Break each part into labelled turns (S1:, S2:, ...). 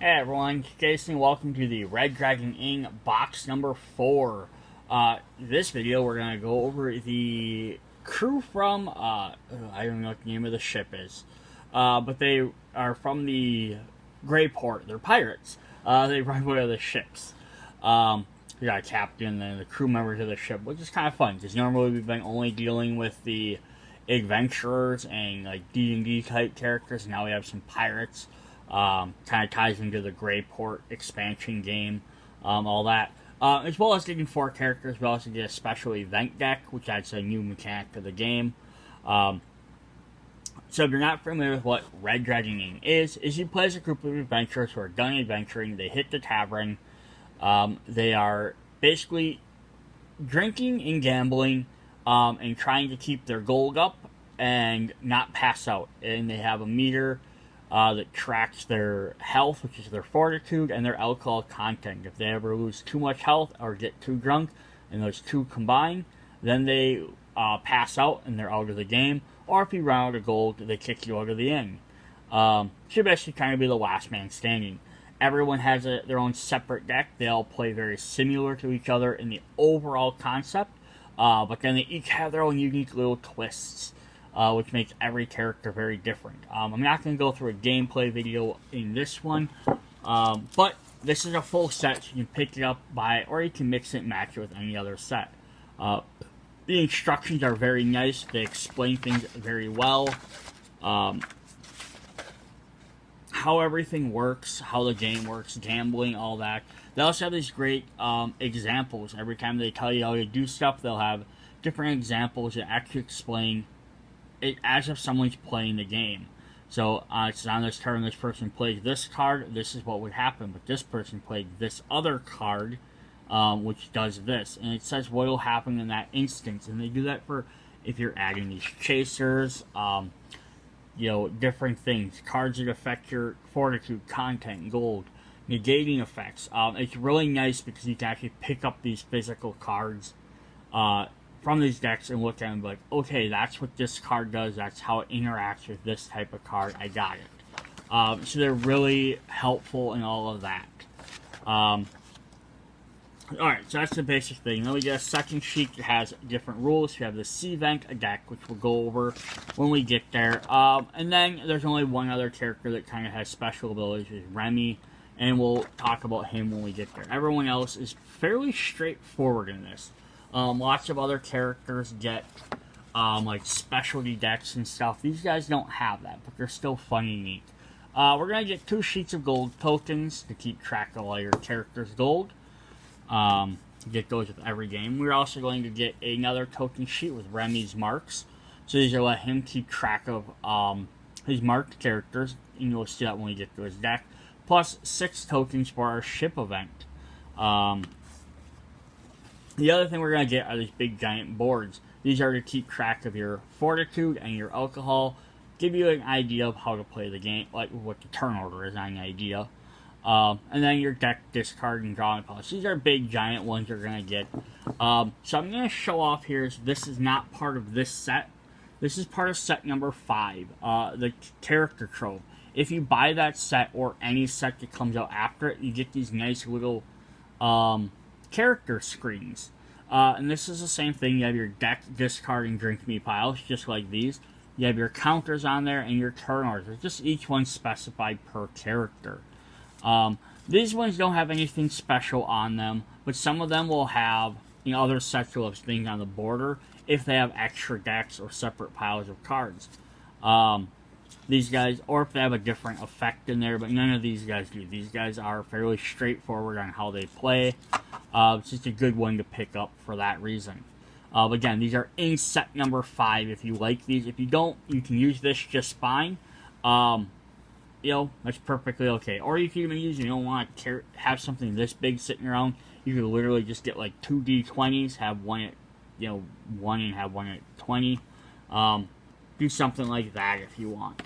S1: Hey everyone, Jason, welcome to the Red Dragon Ing box number 4. This video we're going to go over the crew from, I don't know what the name of the ship is, but they are from the Grey Port. They're pirates. They run one of the ships. We got a captain and the crew members of the ship, which is kind of fun, because normally we've been only dealing with the adventurers and like D&D type characters, and now we have some pirates. Kind of ties into the Grey Port expansion game, all that. As well as getting 4 characters, we also get a special event deck, which adds a new mechanic to the game. So if you're not familiar with what Red Dragon Ing is you play as a group of adventurers who are done adventuring. They hit the tavern. They are basically drinking and gambling, and trying to keep their gold up and not pass out. And they have a meter that tracks their health, which is their fortitude, and their alcohol content. If they ever lose too much health or get too drunk, and those two combine, then they pass out and they're out of the game. Or if you run out of gold, they kick you out of the inn. Should basically kind of be the last man standing. Everyone has their own separate deck. They all play very similar to each other in the overall concept, but then they each have their own unique little twists, which makes every character very different. I'm not going to go through a gameplay video in this one, but this is a full set, so you can pick it up, buy it, or you can mix it and match it with any other set. The instructions are very nice. They explain things very well. How everything works, how the game works, gambling, all that. They also have these great examples. Every time they tell you how to do stuff, they'll have different examples that actually explain it as if someone's playing the game. So it's on this turn, this person plays this card, this is what would happen, but this person played this other card, which does this, and it says what will happen in that instance. And they do that for if you're adding these chasers, different things, cards that affect your fortitude, content, gold, negating effects. It's really nice because you can actually pick up these physical cards from these decks and look at them and be like, okay, that's what this card does, that's how it interacts with this type of card, I got it. So they're really helpful in all of that. Alright, so that's the basic thing. Then we get a second sheet that has different rules. You have the Sea Vent deck, which we'll go over when we get there. And then there's only one other character that kind of has special abilities, which is Remy, and we'll talk about him when we get there. Everyone else is fairly straightforward in this. Lots of other characters get like specialty decks and stuff. These guys don't have that, but they're still fun and neat. We're going to get 2 sheets of gold tokens to keep track of all your characters' gold. Get those with every game. We're also going to get another token sheet with Remy's marks. So these will let him keep track of his marked characters, and you'll see that when we get to his deck. Plus 6 tokens for our ship event. The other thing we're going to get are these big giant boards. These are to keep track of your fortitude and your alcohol, give you an idea of how to play the game, like what the turn order is on the idea. And then your deck, discard, and drawing piles. These are big giant ones you're going to get. So I'm going to show off here, this is not part of this set. This is part of set number 5, the character trove. If you buy that set or any set that comes out after it, you get these nice little character screens. And this is the same thing. You have your deck, discard, and drink me piles, just like these. You have your counters on there and your turn orders. Just each one specified per character. These ones don't have anything special on them, but some of them will have, other sets will have things on the border if they have extra decks or separate piles of cards. These guys, or if they have a different effect in there, but none of these guys do. These guys are fairly straightforward on how they play. It's just a good one to pick up for that reason. Again, these are in set number 5 if you like these. If you don't, you can use this just fine. That's perfectly okay. Or you can even use, you don't want to have something this big sitting around, you could literally just get like 2 D20s, have one at, 1 and have one at 20. Do something like that if you want.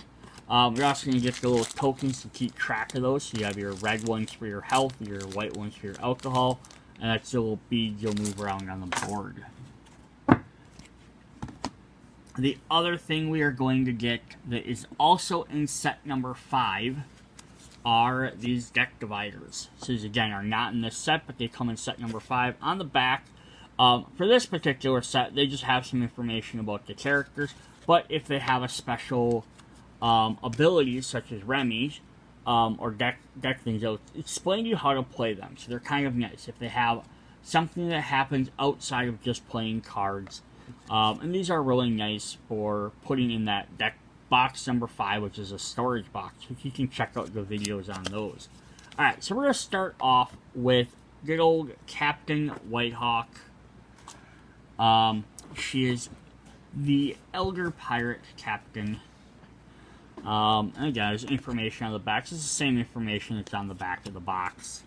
S1: You're also going to get the little tokens to keep track of those. So you have your red ones for your health, your white ones for your alcohol, and that's the little beads you'll move around on the board. The other thing we are going to get that is also in set number 5 are these deck dividers. So these, again, are not in this set, but they come in set number 5. On the back, for this particular set, they just have some information about the characters, but if they have a special abilities, such as Remy's, or deck things, they'll explain to you how to play them. So they're kind of nice. If they have something that happens outside of just playing cards. And these are really nice for putting in that deck box number 5, which is a storage box, which you can check out the videos on those. Alright, so we're going to start off with good old Captain Whitehawk. She is the Elder Pirate Captain. And again, there's information on the back. It's the same information that's on the back of the box.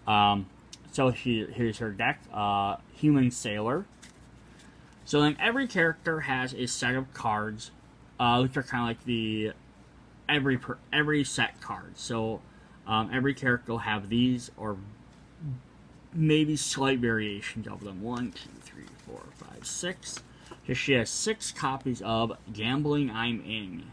S1: So here's her deck, Human Sailor. So then every character has a set of cards, which are kind of like the every set card. So every character will have these, or maybe slight variations of them. 1, 2, 3, 4, 5, 6. So she has 6 copies of Gambling I'm In.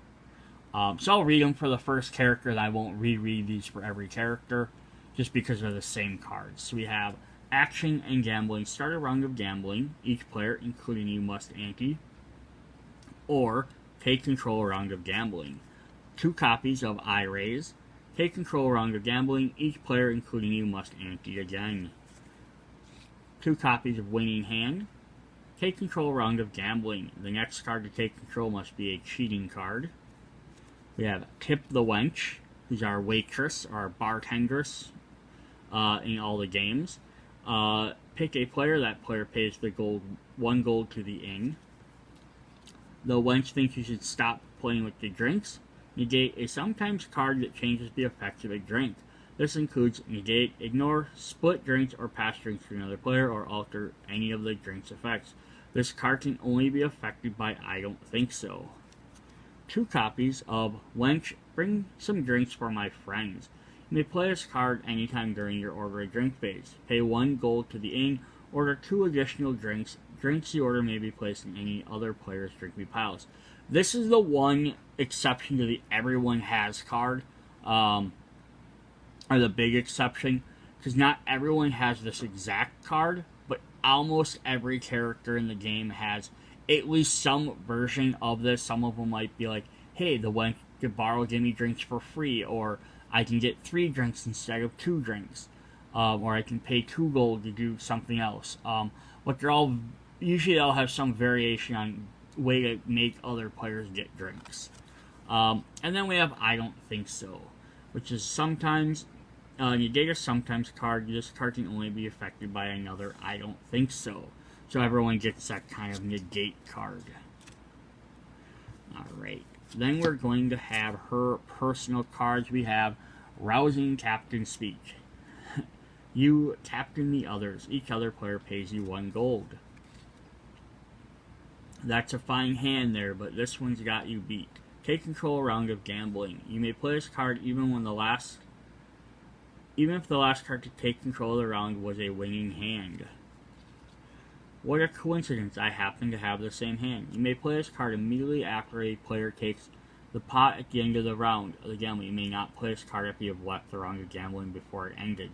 S1: So I'll read them for the first character, and I won't reread these for every character, just because they're the same cards. So we have Action and Gambling. Start a round of gambling. Each player, including you, must ante. Or take control a round of gambling. 2 copies of I Raise. Take control a round of gambling. Each player, including you, must ante again. 2 copies of Winning Hand. Take control a round of gambling. The next card to take control must be a cheating card. We have Tip the Wench, who's our waitress, our bartendress in all the games. Pick a player. That player pays the 1 gold to the inn. The wench thinks you should stop playing with the drinks. Negate a sometimes card that changes the effects of a drink. This includes negate, ignore, split drinks, or pass drinks to another player, or alter any of the drink's effects. This card can only be affected by I Don't Think So. 2 copies of Wench, Bring Some Drinks for My Friends. You may play this card anytime during your order a drink phase. Pay 1 gold to the inn, order 2 additional drinks. Drinks you order may be placed in any other player's drinking piles. This is the one exception to the Everyone Has card, or the big exception, because not everyone has this exact card, but almost every character in the game has at least some version of this. Some of them might be like, hey, the wench could borrow Jimmy drinks for free, or I can get 3 drinks instead of 2 drinks, or I can pay 2 gold to do something else. But they're all, usually they'll have some variation on way to make other players get drinks. And then we have I Don't Think So, which is sometimes, negate a sometimes card. This card can only be affected by another I Don't Think So. So everyone gets that kind of negate card. Alright. Then we're going to have her personal cards. We have Rousing Captain Speech. You captain the others. Each other player pays you 1 gold. That's a fine hand there, but this one's got you beat. Take control a round of gambling. You may play this card even if the last card to take control of the round was a winning hand. What a coincidence, I happen to have the same hand. You may play this card immediately after a player takes the pot at the end of the round of the gambling. You may not play this card if you have left the round of gambling before it ended.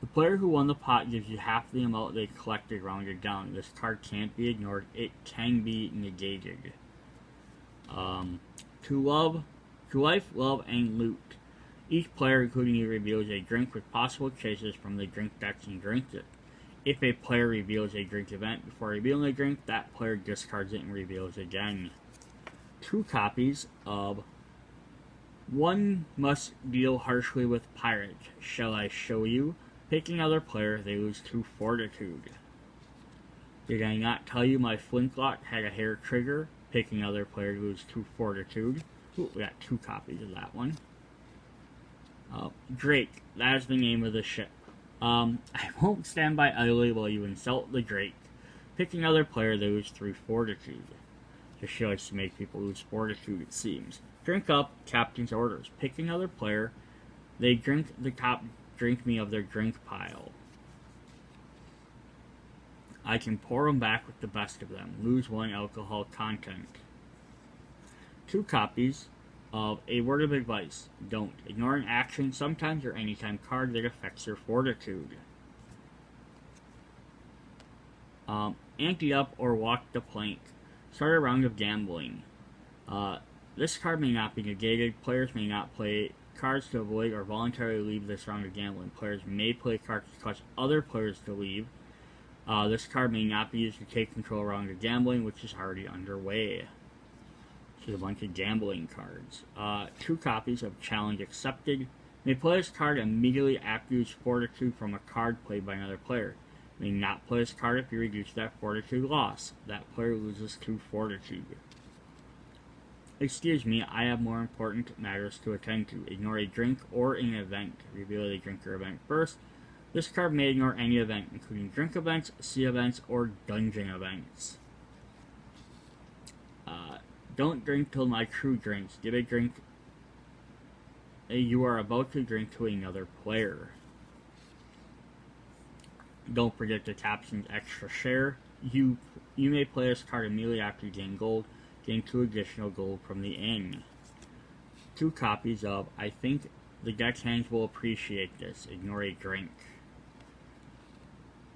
S1: The player who won the pot gives you half the amount they collected rounded down. This card can't be ignored. It can be negated. To life, love, and loot. Each player, including you, reveals a drink with possible choices from the drink decks and drinks it. If a player reveals a drink event before revealing a drink, that player discards it and reveals again. 2 copies of One Must Deal Harshly with Pirates. Shall I Show You? Pick another player, they lose 2 fortitude. Did I not tell you my flintlock had a hair trigger? Pick another player, lose 2 fortitude. Ooh, we got 2 copies of that one. Drake, that is the name of the ship. I won't stand by idly while you insult the Drake. Pick another player, they lose 3 fortitude. Just she likes to make people lose fortitude, it seems. Drink up, captain's orders. Pick another player, they drink the top drink me of their drink pile. I can pour them back with the best of them. Lose 1 alcohol content. 2 copies of a word of advice. Don't ignore an action sometimes or anytime card that affects your fortitude. Ante up or walk the plank. Start a round of gambling. This card may not be negated. Players may not play cards to avoid or voluntarily leave this round of gambling. Players may play cards to cause other players to leave. This card may not be used to take control of a round of gambling, which is already underway. There's a bunch of gambling cards. 2 copies of Challenge Accepted. May play this card immediately after you use Fortitude from a card played by another player. May not play this card if you reduce that Fortitude loss. That player loses 2 Fortitude. Excuse me, I have more important matters to attend to. Ignore a drink or an event. Reveal a drink or event first. This card may ignore any event, including drink events, sea events, or dungeon events. Don't drink till my crew drinks. Give a drink you are about to drink to another player. Don't forget to caption's extra share. You may play this card immediately after you gain gold. Gain 2 additional gold from the inn. 2 copies of I think the deckhands will appreciate this. Ignore a drink.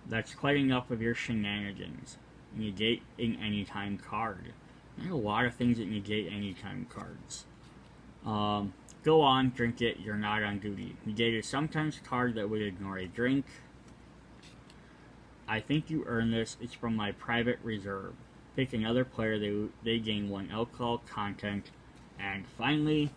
S1: That's quite enough of your shenanigans. Negate an anytime card. There's a lot of things that negate anytime cards. Go on, drink it, you're not on duty. Negate is sometimes a card that would ignore a drink. I think you earned this, it's from my private reserve. Pick another player, they gain 1 alcohol content. And finally,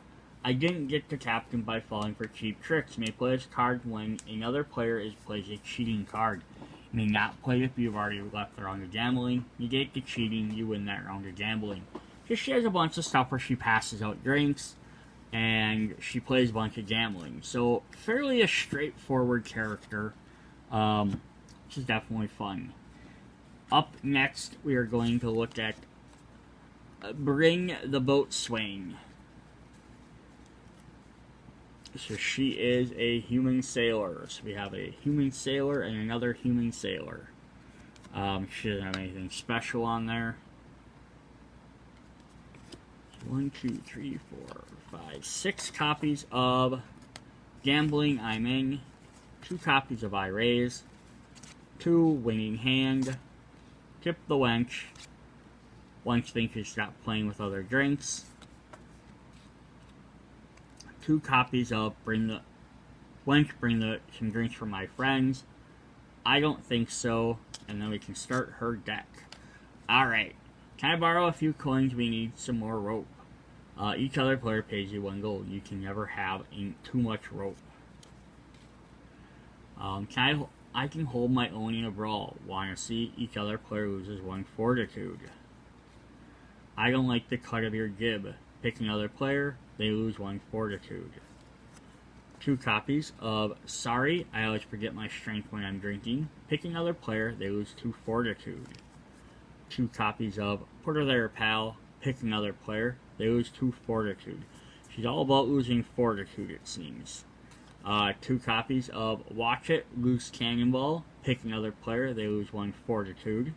S1: I didn't get to captain by falling for cheap tricks. You may play this card when another player plays a cheating card. You may not play it if you've already left the round of gambling. Negate the cheating, you win that round of gambling. She has a bunch of stuff where she passes out drinks, and she plays a bunch of gambling. So, fairly a straightforward character, which is definitely fun. Up next, we are going to look at Bring the Boat Swing. So she is a human sailor. So we have a human sailor and another human sailor. She doesn't have anything special on there. 1, 2, 3, 4, 5, 6 copies of Gambling I'm In. 2 copies of I Raise. 2 Winning Hand. Tip the Wench. Wench thinks you stop playing with other drinks. 2 copies of some drinks for my friends. I don't think so. And then we can start her deck. Alright. Can I borrow a few coins? We need some more rope. Each other player pays you 1 gold. You can never have too much rope. I can hold my own in a brawl. Wanna see? Each other player loses 1 fortitude. I don't like the cut of your jib. Pick another player, they lose 1 fortitude. 2 copies of Sorry, I always forget my strength when I'm drinking. Pick another player, they lose 2 fortitude. 2 copies of Put Her There, Pal. Pick another player, they lose 2 fortitude. She's all about losing fortitude, it seems. 2 copies of Watch It, Loose Cannonball. Pick another player, they lose 1 fortitude.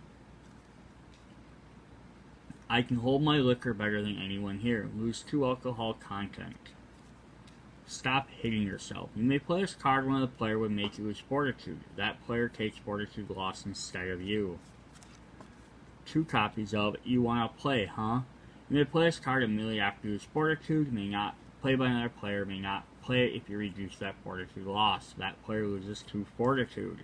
S1: I can hold my liquor better than anyone here. Lose 2 alcohol content. Stop hitting yourself. You may play this card when the player would make you lose fortitude. That player takes fortitude loss instead of you. 2 copies of You Wanna Play, Huh? You may play this card immediately after you lose fortitude. May not play by another player. May not play it if you reduce that fortitude loss. That player loses 2 fortitude.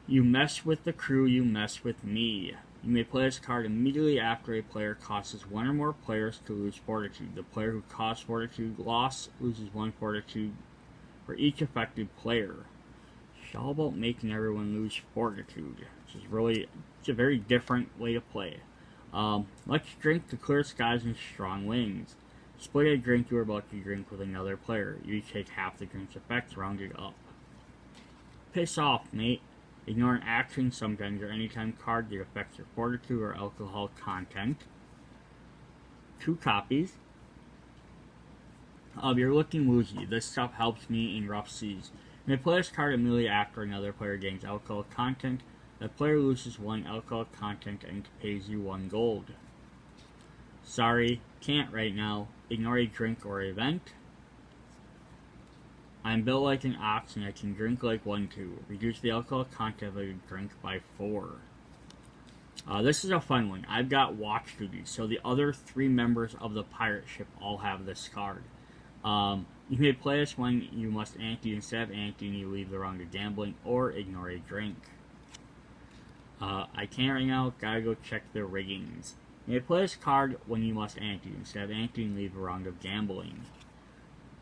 S1: You mess with the crew, you mess with me. You may play this card immediately after a player causes 1 or more players to lose fortitude. The player who caused fortitude loss loses 1 fortitude for each affected player. It's all about making everyone lose fortitude, which is really a very different way to play. Let's drink to clear skies and strong winds. Split a drink you are about to drink with another player. You each take half the drink's effects rounded up. Piss off, mate. Ignore an action, sometimes or anytime card that affects your fortitude or alcohol content. 2 copies of You're Looking Woozy. This stuff helps me in rough seas. You may play this card immediately after another player gains alcohol content. The player loses 1 alcohol content and pays you 1 gold. Sorry, can't right now. Ignore a drink or event. I'm built like an ox and I can drink like one too. Reduce the alcohol content of a drink by 4. This is a fun one. I've got watch duty, so the other 3 members of the pirate ship all have this card. You may play this when you must ante. Instead of anteing, you leave the round of gambling or ignore a drink. I can't right now. Gotta go check the riggings. You may play this card when you must ante. Instead of anteing, leave a round of gambling.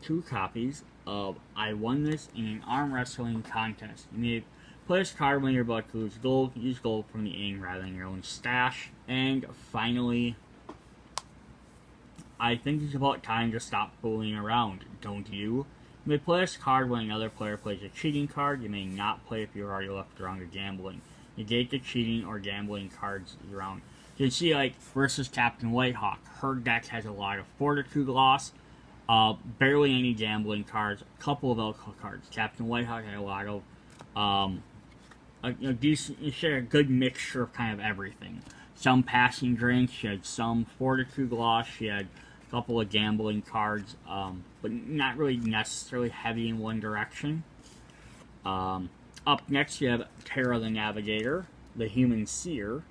S1: 2 copies of I won this in an arm wrestling contest. You may play this card when you're about to lose gold. Use gold from the ing rather than your own stash. And finally, I think it's about time to stop fooling around, don't you? You may play this card when another player plays a cheating card. You may not play if you've already left the round of gambling. Negate the cheating or gambling cards around. You can see, like, versus Captain Whitehawk, her deck has a lot of Fortitude loss, barely any gambling cards, a couple of alcohol cards. Captain Whitehawk had a lot of decent, she had a good mixture of kind of everything. Some passing drinks, she had some Fortitude loss, she had a couple of gambling cards, but not really necessarily heavy in one direction. Up next, you have Terra the Navigator, the Human Seer.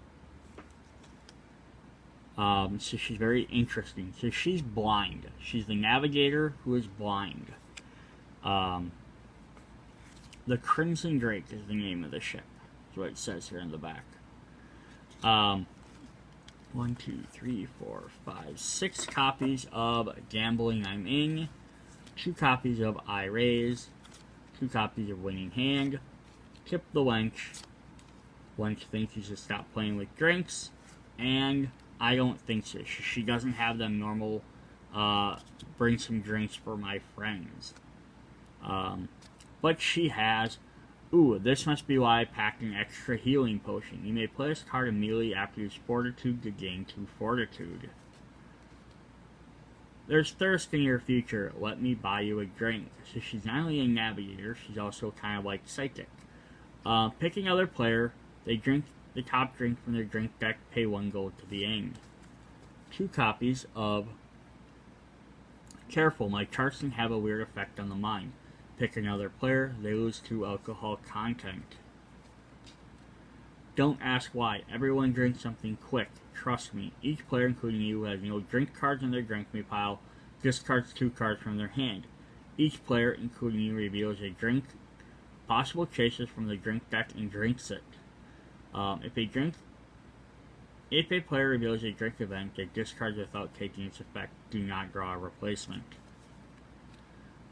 S1: So she's very interesting. So she's blind. She's the Navigator who is blind. The Crimson Drake is the name of the ship. That's what it says here in the back. 1, 2, 3, 4, 5, 6 copies of Gambling I'm In. 2 copies of I Raise. 2 copies of Winning Hand. Tip the Wench. Wench thinks you should stop playing with drinks. And I don't think so. She doesn't have them normal, bring some drinks for my friends. But she has, this must be why I packed an extra healing potion. You may play this card immediately after you use Fortitude to gain 2 Fortitude. There's thirst in your future. Let me buy you a drink. So she's not only a navigator, she's also kind of like psychic. Pick another player. They drink the top drink from their drink deck, pay 1 gold to the ing. 2 copies of Careful, my charts can have a weird effect on the mind. Pick another player, they lose 2 alcohol content. Don't ask why, everyone drinks something quick. Trust me, each player, including you, has no drink cards in their drink me pile, discards 2 cards from their hand. Each player, including you, reveals a drink, possible chases from the drink deck, and drinks it. If a player reveals a drink event that discards without taking its effect, do not draw a replacement.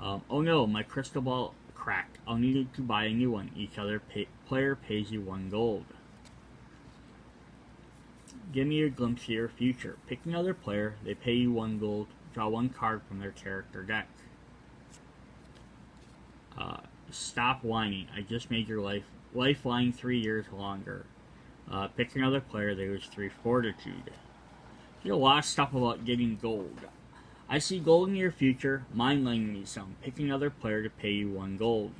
S1: Oh no, my crystal ball cracked. I'll need to buy a new one. Each other player pays you 1 gold. Give me a glimpse of your future. Pick another player, they pay you 1 gold, draw 1 card from their character deck. Stop whining. I just made your lifeline 3 years longer. Pick another player, they lose 3 Fortitude. There's a lot of stuff about getting gold. I see gold in your future, mind lending me some. Pick another player to pay you 1 gold.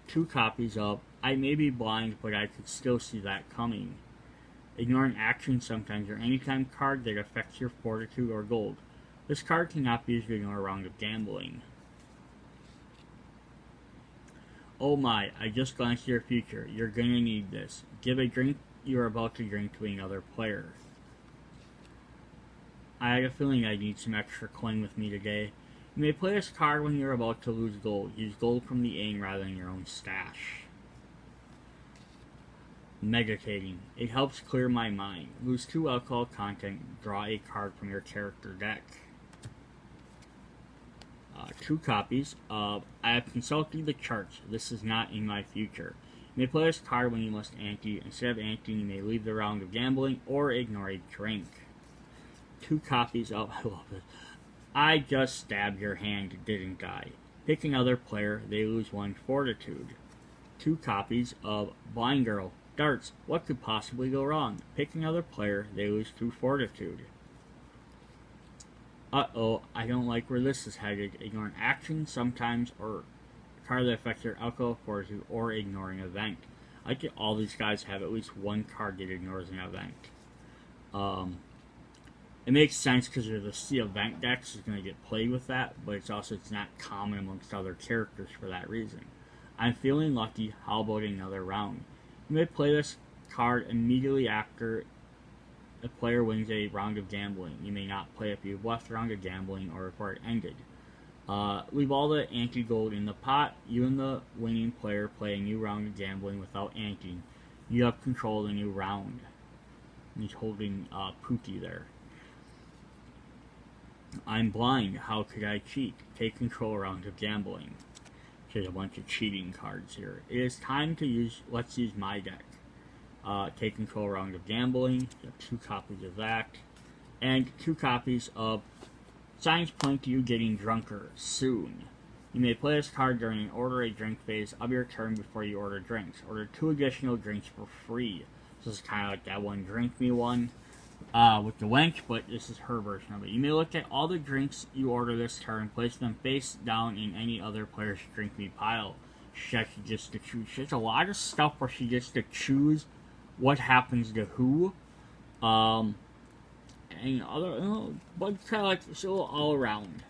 S1: 2 copies of I may be blind, but I could still see that coming. Ignore an action sometimes or anytime card that affects your Fortitude or gold. This card cannot be used to ignore a round of gambling. Oh my, I just glanced at your future. You're gonna need this. Give a drink you are about to drink to another player. I had a feeling I'd need some extra coin with me today. You may play this card when you're about to lose gold. Use gold from the ing rather than your own stash. Meditating. It helps clear my mind. Lose 2 alcohol content. Draw a card from your character deck. 2 copies of I have consulted the charts. This is not in my future. You may play this card when you must ante. Instead of anteing, you may leave the round of gambling or ignore a drink. 2 copies of I love this. I just stabbed your hand, didn't I? Pick another player, they lose 1 Fortitude. 2 copies of Blind Girl. Darts, what could possibly go wrong? Pick another player, they lose 2 Fortitude. Uh-oh, I don't like where this is headed. Ignore an action sometimes, or a card that affects your alcohol, fortitude, or ignore an event. I think all these guys have at least 1 card that ignores an event. It makes sense because the event decks is going to get played with that, but it's not common amongst other characters for that reason. I'm feeling lucky. How about another round? You may play this card immediately after a player wins a round of gambling. You may not play if you've left the round of gambling or before it ended. Leave all the ante gold in the pot. You and the winning player play a new round of gambling without anteing. You have control of the new round. He's holding Pookie there. I'm blind. How could I cheat? Take control round of gambling. There's a bunch of cheating cards here. It is time to use. Let's use my deck. Take control round of gambling. You have 2 copies of that, and 2 copies of Signs Point to You Getting Drunker Soon. You may play this card during an order a drink phase of your turn before you order drinks. Order 2 additional drinks for free. So this is kind of like that one Drink Me one with the wench, but this is her version of it. You may look at all the drinks you order this turn, place them face down in any other player's Drink Me pile. She actually gets to choose. She has a lot of stuff where she gets to choose what happens to who. And other, but it's kind of like it's all around.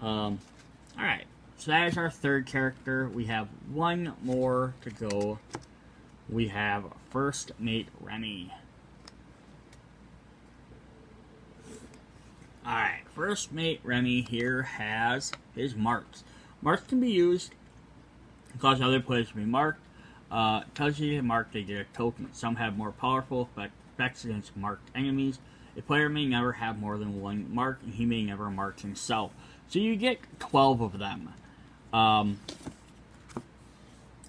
S1: Alright, so that is our 3rd character. We have 1 more to go. We have First Mate Remy. Alright, First Mate Remy here has his marks. Marks can be used to cause other players to be marked. Tells you to mark, they get a token. Some have more powerful effects against marked enemies. A player may never have more than 1 mark, and he may never mark himself. So you get 12 of them.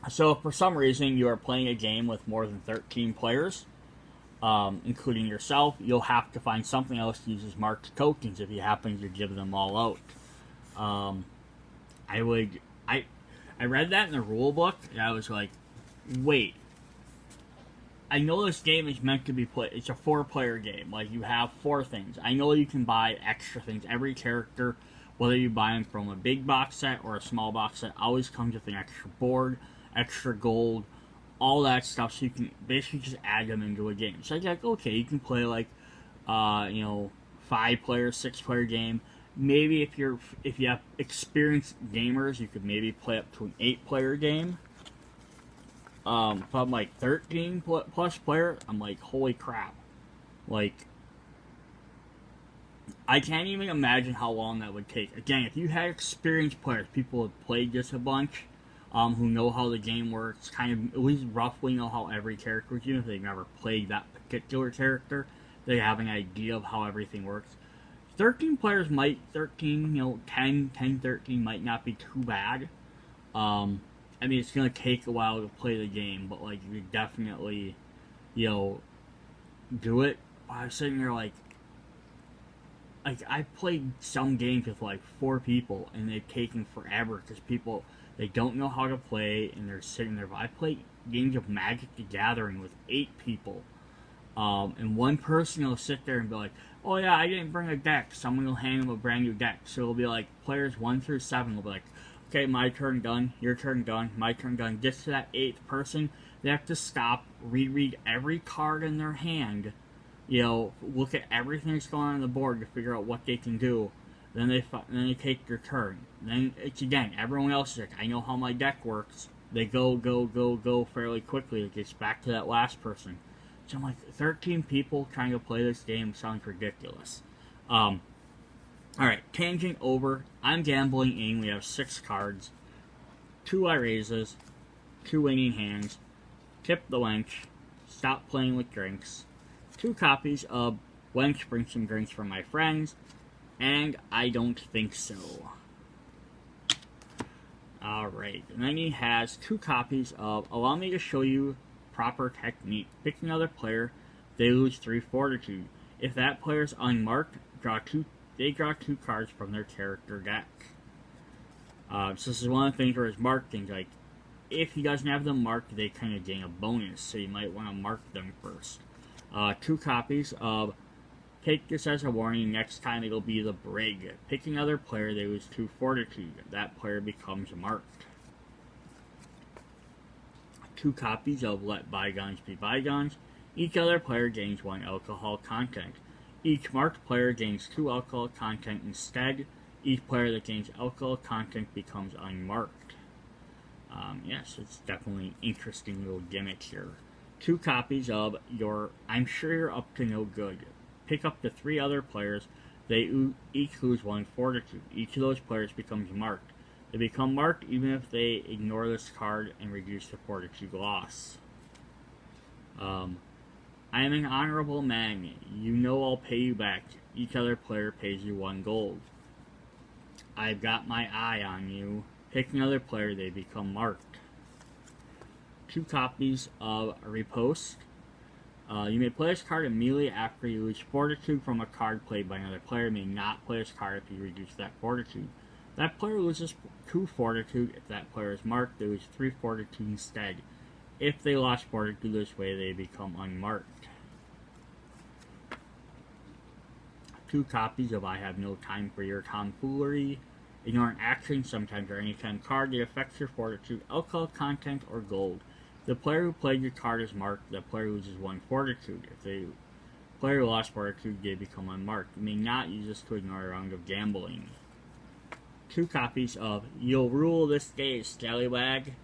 S1: So if for some reason you are playing a game with more than 13 players, including yourself, you'll have to find something else to use as marked tokens if you happen to give them all out. I read that in the rule book, and I was like, wait. I know this game is meant to be played. It's a 4-player game. Like, you have 4 things. I know you can buy extra things. Every character, whether you buy them from a big box set or a small box set, always comes with an extra board, extra gold, all that stuff. So you can basically just add them into a game. So it's like, okay, you can play like, 5-player, 6-player game. Maybe if you have experienced gamers, you could maybe play up to an 8-player game. If I'm like 13 plus player, I'm like, holy crap. Like, I can't even imagine how long that would take. Again, if you had experienced players, people who have played this a bunch, who know how the game works, kind of at least roughly know how every character works, even if they've never played that particular character, they have an idea of how everything works. 13 players might, 10, 13 might not be too bad. I mean, it's going to take a while to play the game, but, like, you could definitely, do it. I was sitting there, like, I played some games with, like, 4 people, and they've taken forever, because people, they don't know how to play, and they're sitting there. I played games of Magic the Gathering with 8 people, and one person will sit there and be like, oh yeah, I didn't bring a deck. Someone will hand them a brand new deck. So it'll be like, players 1 through 7 will be like, okay, my turn done, your turn done, my turn done. Gets to that 8th person, they have to stop, reread every card in their hand, look at everything that's going on the board to figure out what they can do. Then they take their turn. Then it's again, everyone else is like, I know how my deck works. They go fairly quickly. It gets back to that last person. So I'm like, 13 people trying to play this game sounds ridiculous. Alright, tangent over. I'm gambling in. We have 6 cards. 2 I raises. 2 winning hands. Tip the wench. Stop playing with drinks. 2 copies of Wench Bring Some Drinks for My Friends. And I don't think so. Alright, and then he has 2 copies of Allow Me to Show You Proper Technique. Pick another player. They lose 3 fortitude. If that player is unmarked, they draw 2 cards from their character deck. So this is one of the things where it's marked things. Like, if he doesn't have them marked, they kind of gain a bonus. So you might want to mark them first. 2 copies of Take This as a Warning. Next time it'll be the Brig. Pick another player. They lose 2 fortitude. That player becomes marked. 2 copies of Let Bygones Be Bygones. Each other player gains 1 alcohol content. Each marked player gains 2 alcohol content instead. Each player that gains alcohol content becomes unmarked. Yes, it's definitely an interesting little gimmick here. 2 copies of your I'm Sure You're Up to No Good. Pick up to 3 other players. They each lose 1 fortitude. Each of those players becomes marked. They become marked even if they ignore this card and reduce the fortitude loss. I am an honorable man. You know I'll pay you back. Each other player pays you 1 gold. I've got my eye on you. Pick another player, they become marked. 2 copies of Riposte. You may play this card immediately after you lose fortitude from a card played by another player. You may not play this card if you reduce that fortitude. That player loses 2 fortitude. If that player is marked, they lose 3 fortitude instead. If they lost fortitude this way, they become unmarked. 2 copies of I Have No Time for Your Tomfoolery. Ignore an action, sometimes or anytime card that affects your fortitude, alcohol content, or gold. The player who played your card is marked. The player loses 1 fortitude. If the player lost fortitude, they become unmarked. You may not use this to ignore a round of gambling. 2 copies of You'll Rule This Day, Scallywag.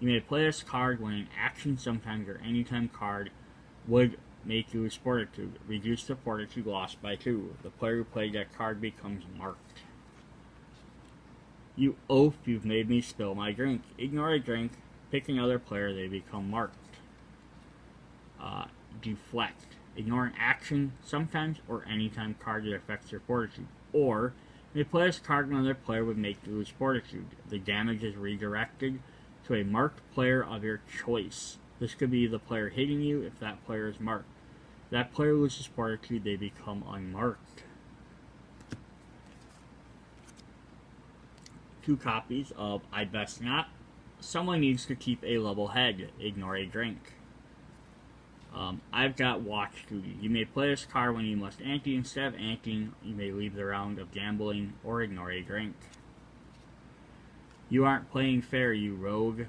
S1: You may play this card when an action, sometimes or anytime card would make you lose fortitude. Reduce the fortitude lost by 2. The player who played that card becomes marked. You oaf, you've made me spill my drink. Ignore a drink. Pick another player, they become marked. Deflect. Ignore an action, sometimes or anytime card that affects your fortitude. Or, you may play this card when another player would make you lose fortitude. The damage is redirected to a marked player of your choice. This could be the player hitting you if that player is marked. If that player loses fortitude, they become unmarked. 2 copies of I'd Best Not. Someone needs to keep a level head. Ignore a drink. I've got Watch Duty. You may play this card when you must ante. Instead of anteing, you may leave the round of gambling or ignore a drink. You aren't playing fair, you rogue. You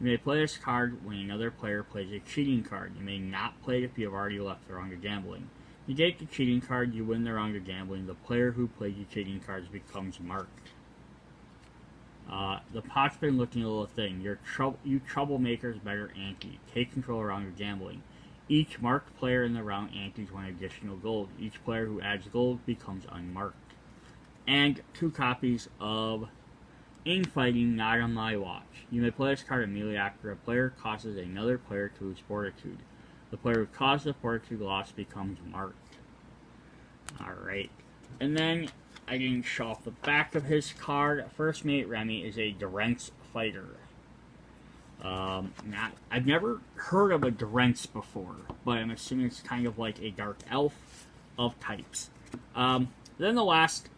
S1: may play this card when another player plays a cheating card. You may not play it if you have already left the round of gambling. Negate the cheating card, you win the round of gambling. The player who played your cheating cards becomes marked. The pot's been looking a little thin. You troublemakers better ante. Take control around your gambling. Each marked player in the round antes 1 additional gold. Each player who adds gold becomes unmarked. And 2 copies of Infighting, Not on My Watch. You may play this card immediately after a player causes another player to lose fortitude. The player who caused the fortitude loss becomes marked. Alright. And then I didn't show off the back of his card. First Mate Remy is a Durance fighter. I've never heard of a Durance before, but I'm assuming it's kind of like a dark elf of types. Then the last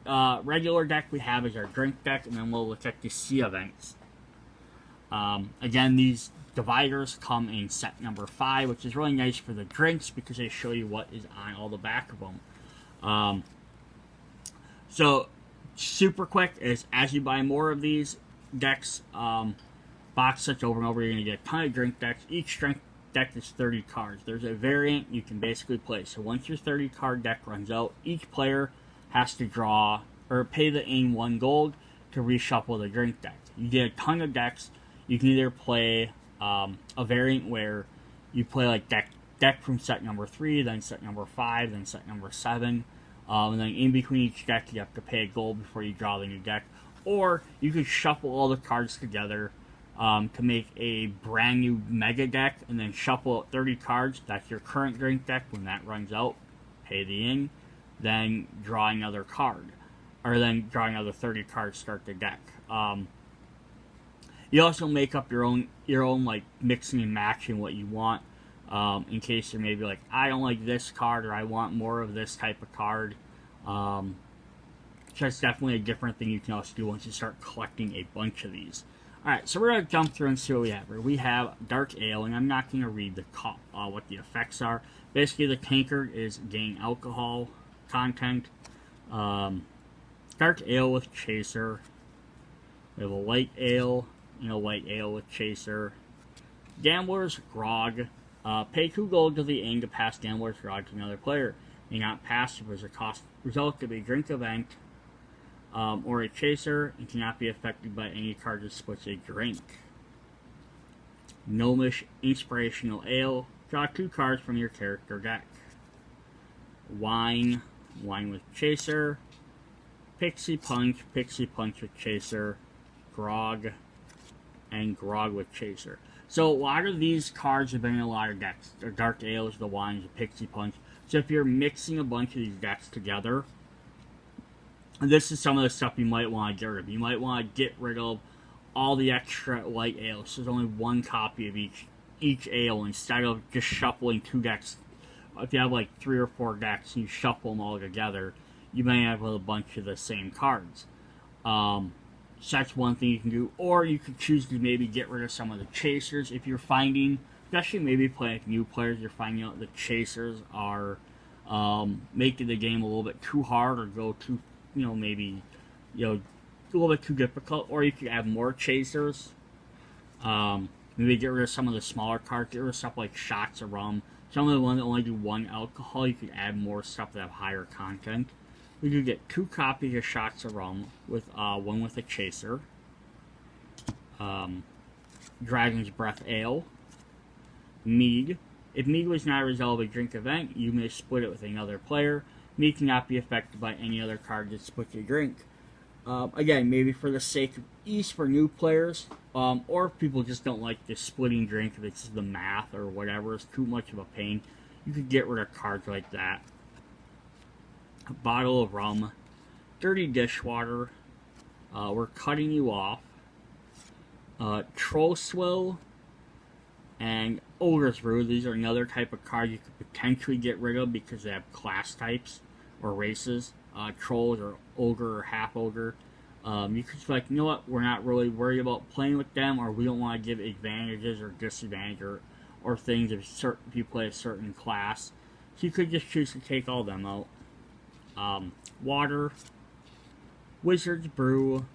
S1: regular deck we have is our drink deck, and then we'll look at the sea events. Again, these dividers come in set number 5, which is really nice for the drinks because they show you what is on all the back of them. So, super quick is as you buy more of these decks, box sets over and over, you're going to get a ton of drink decks. Each drink deck is 30 cards. There's a variant you can basically play. So once your 30 card deck runs out, each player has to draw or pay the aim 1 gold to reshuffle the drink deck. You get a ton of decks. You can either play a variant where you play like deck from set number 3, then set number 5, then set number 7. And then in between each deck, you have to pay a gold before you draw the new deck. Or you could shuffle all the cards together to make a brand new mega deck, and then shuffle out 30 cards. That's your current drink deck. When that runs out, pay the in, then draw another card. Or then draw another 30 cards, start the deck. You also make up your own like mixing and matching what you want. In case you're maybe like, I don't like this card, or I want more of this type of card. That's definitely a different thing you can also do once you start collecting a bunch of these. Alright, so we're going to jump through and see what we have here. We have Dark Ale, and I'm not going to read what the effects are. Basically, the tankard is gain alcohol content. Dark Ale with Chaser. We have a Light Ale, and a Light Ale with Chaser. Gambler's Grog. Pay 2 gold to the aim to pass Gambler's Grog to another player. may not pass if it was a result of a drink event or a chaser, and cannot be affected by any card that splits a drink. Gnomish Inspirational Ale. Draw 2 cards from your character deck. Wine with chaser. Pixie Punch with chaser. Grog, and Grog with chaser. So a lot of these cards have been in a lot of decks. The Dark Ales, the Wines, the Pixie Punch. So if you're mixing a bunch of these decks together, this is some of the stuff you might want to get rid of. You might want to get rid of all the extra light ales. So there's only 1 copy of each ale instead of just shuffling 2 decks. If you have like 3 or 4 decks and you shuffle them all together, you may have a bunch of the same cards. So that's one thing you can do. Or you could choose to maybe get rid of some of the chasers if you're finding, especially maybe playing with new players, you're finding out the chasers are making the game a little bit too hard or go too, maybe, a little bit too difficult. Or you could add more chasers. Maybe get rid of some of the smaller cards, get rid of stuff like shots of rum. Some of the ones that only do 1 alcohol, you could add more stuff that have higher content. We could get 2 copies of shots of rum with 1 with a chaser. Dragon's Breath Ale. Mead. If mead was not a result of a drink event, you may split it with another player. Mead cannot be affected by any other card that splits a drink. Again, maybe for the sake of ease for new players, or if people just don't like the splitting drink, if it's the math or whatever, it's too much of a pain, you could get rid of cards like that. A bottle of rum. Dirty dishwater. We're cutting you off. Troll Swill and Ogre's Brew. These are another type of card you could potentially get rid of because they have class types or races. Trolls or ogre or half ogre. You could be like, you know what, we're not really worried about playing with them, or we don't want to give advantages or disadvantages or things if you play a certain class. So you could just choose to take all them out. Water. Wizard's Brew.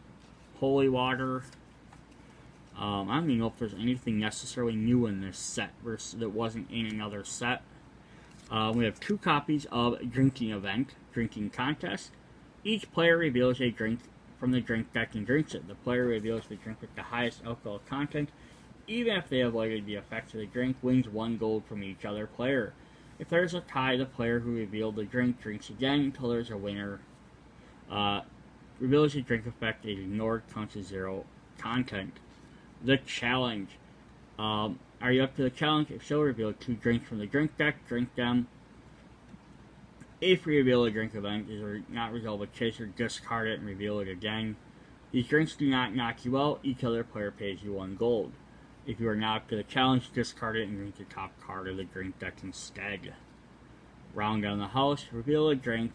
S1: Holy Water. I don't even know if there's anything necessarily new in this set versus that wasn't in another set. We have 2 copies of Drinking Event, Drinking Contest. Each player reveals a drink from the drink deck and drinks it. The player reveals the drink with the highest alcohol content. Even if they avoided the effects of the drink, wins 1 gold from each other player. If there's a tie, the player who revealed the drink drinks again until there's a winner. Reveals the drink effect is ignored, counts as 0 content. The challenge. Are you up to the challenge? If so, reveal 2 drinks from the drink deck, drink them. If you reveal a drink event is not resolve a chaser, discard it and reveal it again. These drinks do not knock you out, each other player pays you 1 gold. If you are not up to the challenge, discard it and drink the top card of the drink deck instead. Round down the house, reveal a drink.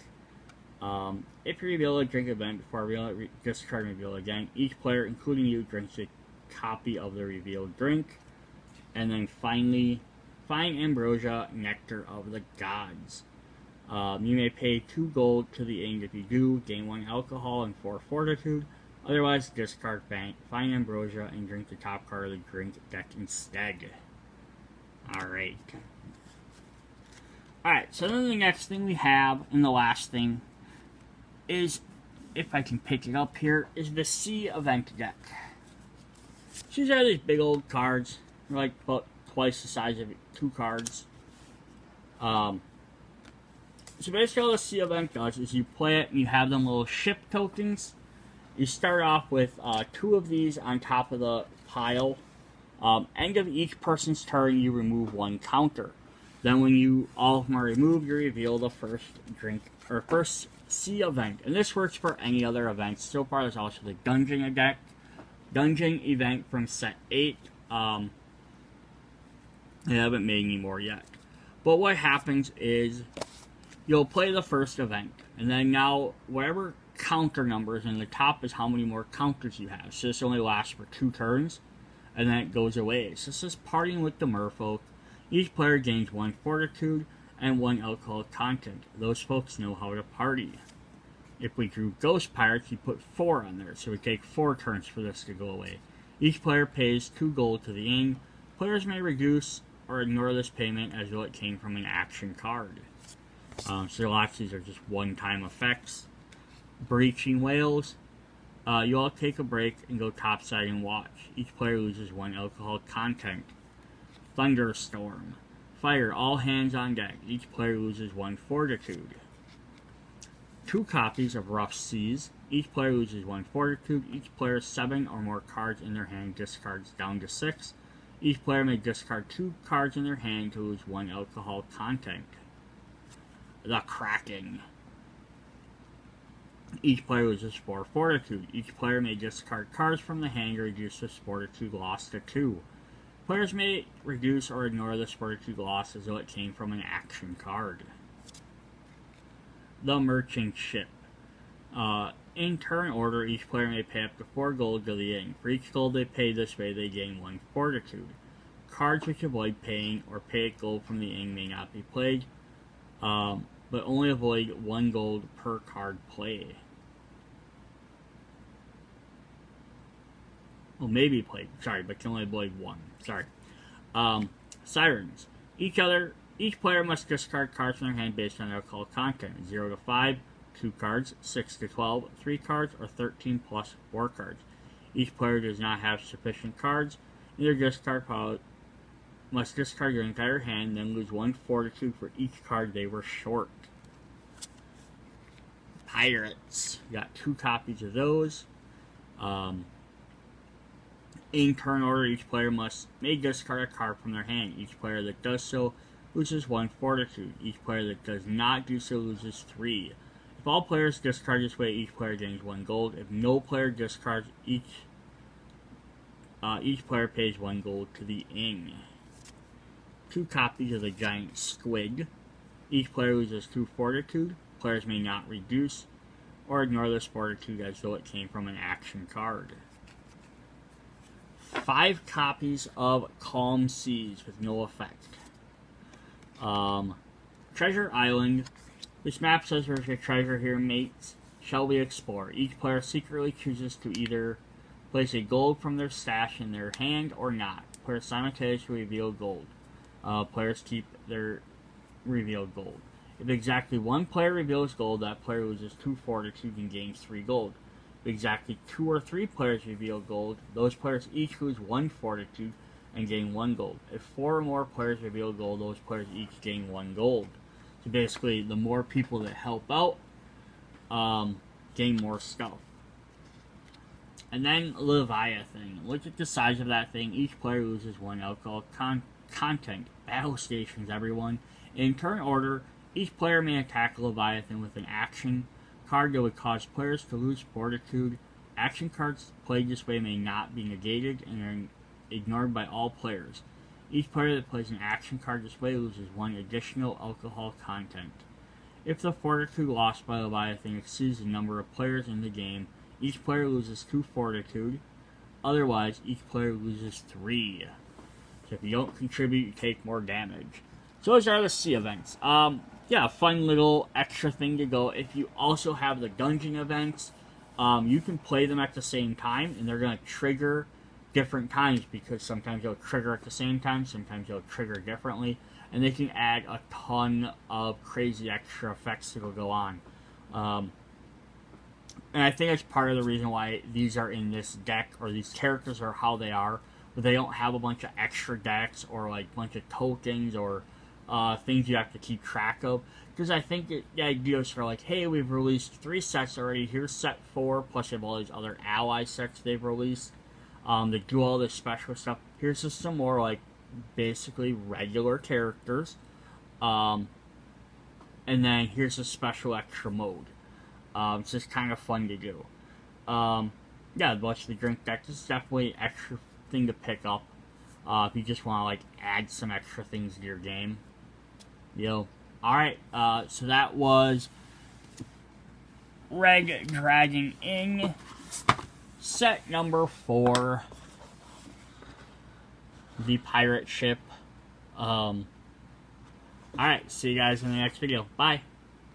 S1: If you reveal a drink event before reveal it, discard and reveal again. Each player, including you, drinks a copy of the revealed drink. And then finally, Fine Ambrosia, Nectar of the Gods. You may pay 2 gold to the inn. If you do, gain 1 alcohol and 4 fortitude. Otherwise, discard Fine Ambrosia and drink the top card of the drink deck instead. Alright. Alright, so then the next thing we have, and the last thing, is, if I can pick it up here, is the Sea Event deck. So these are these big old cards. They're like about twice the size of 2 cards. So basically all the Sea Event does is you play it and you have them little ship tokens. You start off with 2 of these on top of the pile. End of each person's turn, you remove 1 counter. Then when all of them are removed, you reveal the first drink, or first Sea Event. And this works for any other events. So far there's also the Dungeon Event from set 8. They haven't made any more yet. But what happens is you'll play the first event, and then now whatever counter numbers in the top is how many more counters you have. So this only lasts for 2 turns, and then it goes away. So this is partying with the merfolk. Each player gains 1 fortitude and 1 alcohol content. Those folks know how to party. If we drew Ghost Pirates, you put 4 on there, so we take 4 turns for this to go away. Each player pays 2 gold to the inn. Players may reduce or ignore this payment as though it came from an action card. So a lot of these are just one-time effects. Breaching whales. You all take a break and go topside and watch. Each player loses 1 alcohol content. Thunderstorm. Fire, all hands on deck. Each player loses 1 fortitude. 2 copies of Rough Seas. Each player loses 1 fortitude. Each player 7 or more cards in their hand discards down to 6. Each player may discard 2 cards in their hand to lose 1 alcohol content. The Kraken. Each player loses 4 fortitude. Each player may discard cards from the hand to reduce this fortitude loss to 2. Players may reduce or ignore this fortitude loss as though it came from an action card. The Merchant Ship. In turn order, each player may pay up to 4 gold to the inn. For each gold they pay this way, they gain 1 fortitude. Cards which avoid paying or pay gold from the inn may not be played, but only avoid 1 gold per card played. Well, maybe played. Sorry, but can only avoid 1. Sorry. Sirens. Each player must discard cards from their hand based on alcohol content. 0 to 5, 2 cards. 6 to 12, 3 cards. Or 13 plus 4 cards. Each player does not have sufficient cards. Neither discard pile must discard your entire hand, then lose 1 fortitude for each card they were short. Pirates. You got 2 copies of those. In turn order, each player may discard a card from their hand. Each player that does so loses 1 fortitude. Each player that does not do so loses 3. If all players discard this way, each player gains 1 gold. If no player discards, each player pays 1 gold to the inn. 2 copies of the Giant Squid. Each player loses 2 fortitude. Players may not reduce or ignore this fortitude as though it came from an action card. 5 copies of Calm Seas with no effect. Treasure Island. This map says there's a treasure here, mates. Shall we explore? Each player secretly chooses to either place a gold from their stash in their hand or not. Players simultaneously reveal gold. Players keep their revealed gold. If exactly 1 player reveals gold, that player loses 2 fortitude and gains 3 gold. If exactly 2 or 3 players reveal gold, those players each lose 1 fortitude and gain 1 gold. If 4 or more players reveal gold, those players each gain 1 gold. So basically, the more people that help out, gain more stuff. And then Leviathan. Look at the size of that thing. Each player loses 1 alcohol content. Battle stations, everyone. In turn order, each player may attack Leviathan with an action card that would cause players to lose fortitude. Action cards played this way may not be negated and are ignored by all players. Each player that plays an action card this way loses 1 additional alcohol content. If the fortitude lost by Leviathan exceeds the number of players in the game, each player loses 2 fortitude. Otherwise, each player loses 3. So if you don't contribute, you take more damage. So those are the sea events. Yeah, fun little extra thing to go. If you also have the dungeon events, you can play them at the same time, and they're going to trigger different times because sometimes they'll trigger at the same time, sometimes they'll trigger differently, and they can add a ton of crazy extra effects that will go on. And I think that's part of the reason why these are in this deck, or these characters are how they are, but they don't have a bunch of extra decks or like a bunch of tokens or things you have to keep track of. Because I think the idea is for like, hey, we've released 3 sets already, here's set 4, plus you have all these other ally sets they've released that do all this special stuff. Here's just some more like basically regular characters. And then here's a special extra mode. It's just kind of fun to do. Yeah, watch the drink deck. This is definitely an extra thing to pick up. If you just want to like add some extra things to your game. Alright, so that was Red Dragon Ing, set number 4. The pirate ship. Alright, see you guys in the next video. Bye.